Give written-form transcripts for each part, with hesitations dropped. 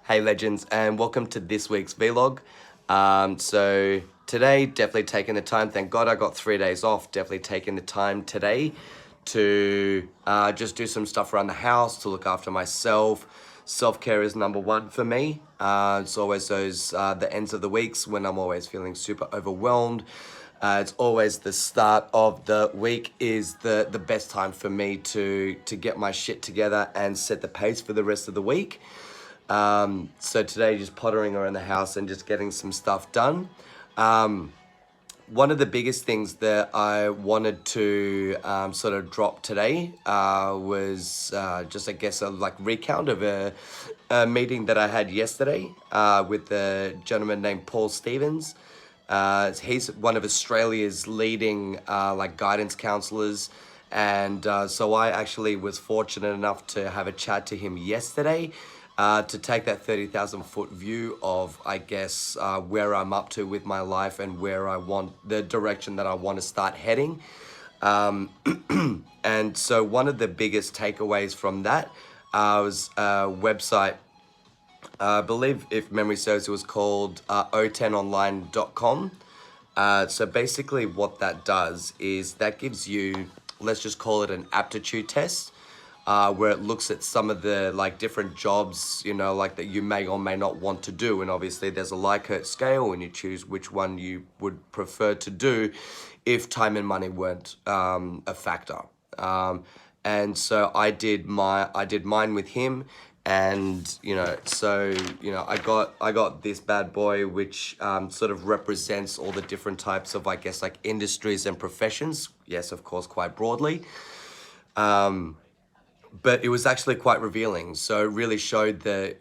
Hey legends, and welcome to this week's vlog. So today, definitely taking the time, thank God I got 3 days off, definitely taking the time today to just do some stuff around the house, to look after myself. Self-care is number one for me. It's always those, the ends of the weeks when I'm always feeling super overwhelmed. It's always the start of the week is the best time for me to get my shit together and set the pace for the rest of the week. So today just pottering around the house and just getting some stuff done. One of the biggest things that I wanted to sort of drop today was just, I guess, a like recount of a meeting that I had yesterday with a gentleman named Paul Stevens. He's one of Australia's leading like guidance counselors. And so I actually was fortunate enough to have a chat to him yesterday to take that 30,000 foot view of, I guess, where I'm up to with my life and where I want, the direction that I want to start heading. And so one of the biggest takeaways from that was a website, I believe, if memory serves, it was called o10online.com. So basically what that does is that gives you, let's just call it an aptitude test, where it looks at some of the like different jobs, you know, like that you may or may not want to do. And obviously there's a Likert scale and you choose which one you would prefer to do if time and money weren't a factor. And so I did mine with him. And I got this bad boy which sort of represents all the different types of, I guess, like industries and professions. Yes, of course, quite broadly. But it was actually quite revealing. So it really showed that,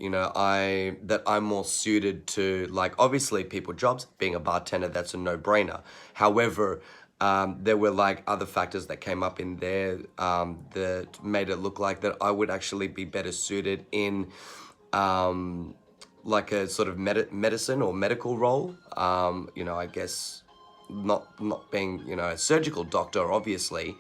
I'm more suited to, like, obviously people jobs. Being a bartender, that's a no-brainer. However, there were like other factors that came up in there that made it look like that I would actually be better suited in like a sort of medicine or medical role. I guess not being, a surgical doctor, obviously.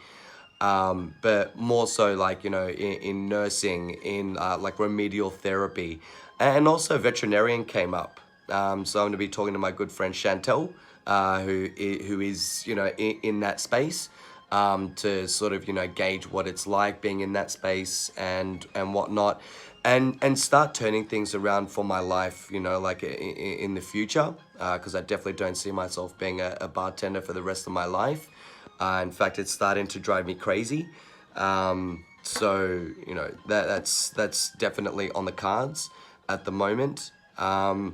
But more so like, in nursing, in like remedial therapy, and also veterinarian came up. So I'm going to be talking to my good friend Chantel, who is, in that space, to sort of, gauge what it's like being in that space and whatnot, and start turning things around for my life, like in the future, because I definitely don't see myself being a bartender for the rest of my life. In fact, it's starting to drive me crazy. So that's definitely on the cards at the moment. I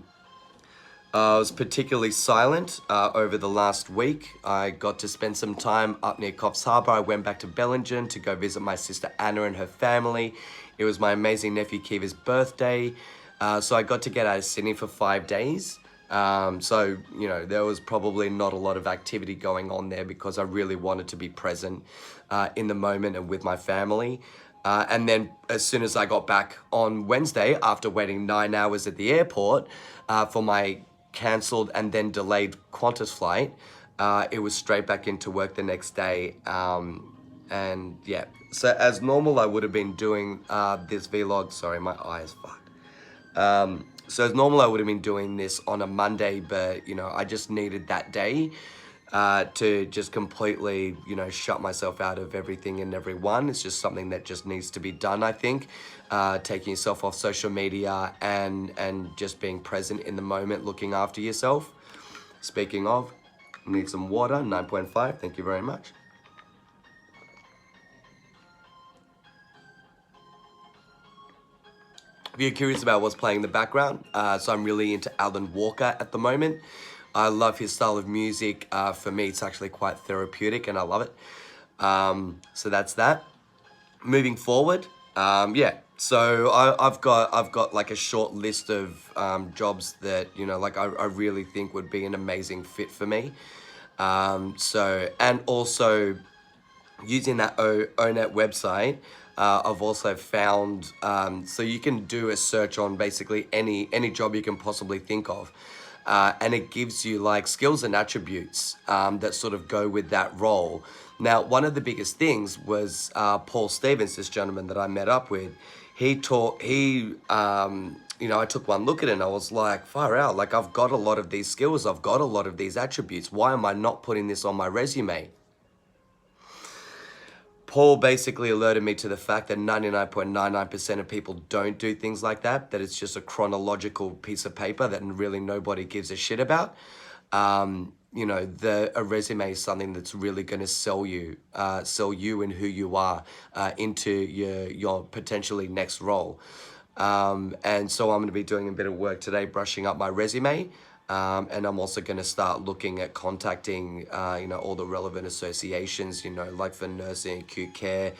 was particularly silent over the last week. I got to spend some time up near Coffs Harbour. I went back to Bellingen to go visit my sister Anna and her family. It was my amazing nephew Kiva's birthday. So I got to get out of Sydney for 5 days. There was probably not a lot of activity going on there because I really wanted to be present in the moment and with my family. And then as soon as I got back on Wednesday, after waiting 9 hours at the airport for my cancelled and then delayed Qantas flight, it was straight back into work the next day. And yeah, so as normal, I would have been doing this vlog. Sorry, my eye is fucked. So as normal, I would have been doing this on a Monday, but, I just needed that day to just completely, shut myself out of everything and everyone. It's just something that just needs to be done, I think. Taking yourself off social media and just being present in the moment, looking after yourself. Speaking of, need some water, 9.5, thank you very much. If you're curious about what's playing in the background, so I'm really into Alan Walker at the moment. I love his style of music. For me, it's actually quite therapeutic and I love it. So that's that. Moving forward, so I've got like a short list of jobs that, I really think would be an amazing fit for me. And also using that ONET website, I've also found, so you can do a search on basically any job you can possibly think of. And it gives you like skills and attributes that sort of go with that role. Now, one of the biggest things was Paul Stevens, this gentleman that I met up with. I took one look at it and I was like, far out, like I've got a lot of these skills, I've got a lot of these attributes. Why am I not putting this on my resume? Paul basically alerted me to the fact that 99.99% of people don't do things like that, that it's just a chronological piece of paper that really nobody gives a shit about. A resume is something that's really going to sell you and who you are into your potentially next role. And so I'm going to be doing a bit of work today, brushing up my resume. And I'm also going to start looking at contacting, all the relevant associations, like for nursing, acute care,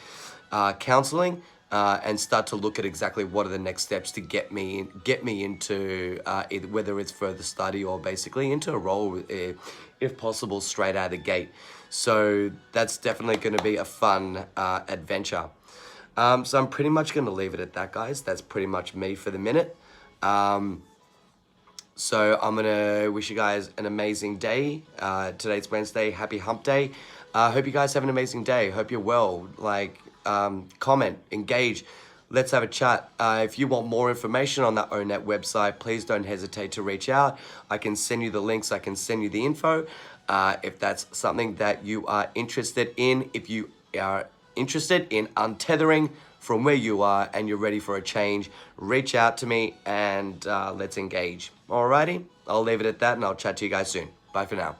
counseling, and start to look at exactly what are the next steps to get me into whether it's further study or basically into a role, if possible, straight out of the gate. So that's definitely going to be a fun adventure. So I'm pretty much going to leave it at that, guys. That's pretty much me for the minute. So I'm going to wish you guys an amazing day. Today's Wednesday. Happy hump day. Hope you guys have an amazing day. Hope you're well. Comment, engage. Let's have a chat. If you want more information on that ONET website, please don't hesitate to reach out. I can send you the links. I can send you the info. If that's something that you are interested in, if you are interested in untethering from where you are and you're ready for a change, reach out to me and let's engage. Alrighty, I'll leave it at that and I'll chat to you guys soon. Bye for now.